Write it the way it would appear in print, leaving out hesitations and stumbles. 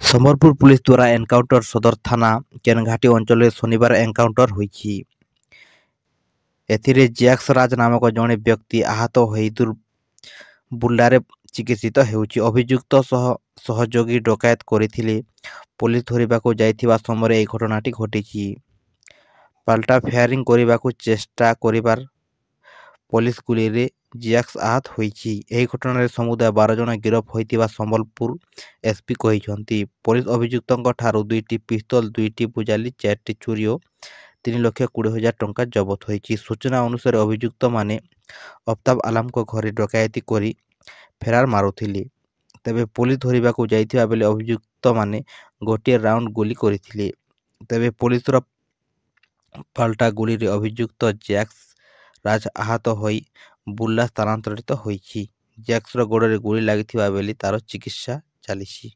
Sambalpur police ଦ୍ୱାରା encounter ସଦର ଥାନା କେନଘାଟି ଅଞ୍ଚଳରେ ଶନିବାର ଏନକାଉଣ୍ଟର ହୋଇଛି। ଏଥିରେ ଜ୍ୟାକ୍ସ ରାଜ ନାମକ ଜଣେ ବ୍ୟକ୍ତି ଆହତ ହୋଇ ବୁର୍ଲାରେ ଚିକିତ୍ସିତ ହେଉଛି। ଅଭିଯୁକ୍ତ ସହଯୋଗୀ ଡକାୟତ କରିଥିଲେ। ପୋଲିସ ଧରିବାକୁ ଯାଇଥିବା ସମୟରେ ଏହି ଘଟଣାଟି ଘଟିଛି। ପାଲଟା ଫାୟାରିଂ କରିବାକୁ ଚେଷ୍ଟା କରିବାର ପୋଲିସ ଗୁଳିରେ ଜ୍ୟାକ୍ସ ଆହତ ହୋଇଛି। ଏହି ଘଟଣାରେ ସମୁଦାୟ 12 ଜଣ ଗିରଫ ହୋଇଥିବା ସମ୍ବଲପୁର ଏସପି କହିଛନ୍ତି। ପୋଲିସ ଅଭିଯୁକ୍ତଙ୍କ ଠାରୁ 2ଟି ପିସ୍ତଲ, 2ଟି ବୁଜାଲି, 4ଟି ଛୁରୀ ଓ 3,20,000 ଟଙ୍କା ଜବତ ହୋଇଛି। ସୂଚନା ଅନୁସାରେ ଅଭିଯୁକ୍ତମାନେ ଅଫତାବ ଆଲମଙ୍କ ଘରେ ଡକାୟତି କରି ଫେରାର ମାରୁଥିଲେ। ତେବେ ପୋଲିସ ଧରିବାକୁ ଯାଇଥିବା ବେଳେ ଅଭିଯୁକ୍ତମାନେ ଗୋଟିଏ ରାଉଣ୍ଡ ଗୁଳି କରିଥିଲେ। ତେବେ ପୋଲିସର ପାଲଟା ଗୁଳିରେ ଅଭିଯୁକ୍ତ ଜ୍ୟାକ୍ସ ରାଜ ଆହତ ହୋଇ ବୁର୍ଲା ସ୍ଥାନାନ୍ତରିତ ହୋଇଛି। ଜ୍ୟାକ୍ସର ଗୋଡ଼ରେ ଗୁଳି ଲାଗିଥିବା ବେଳେ ତାର ଚିକିତ୍ସା ଚାଲିଛି।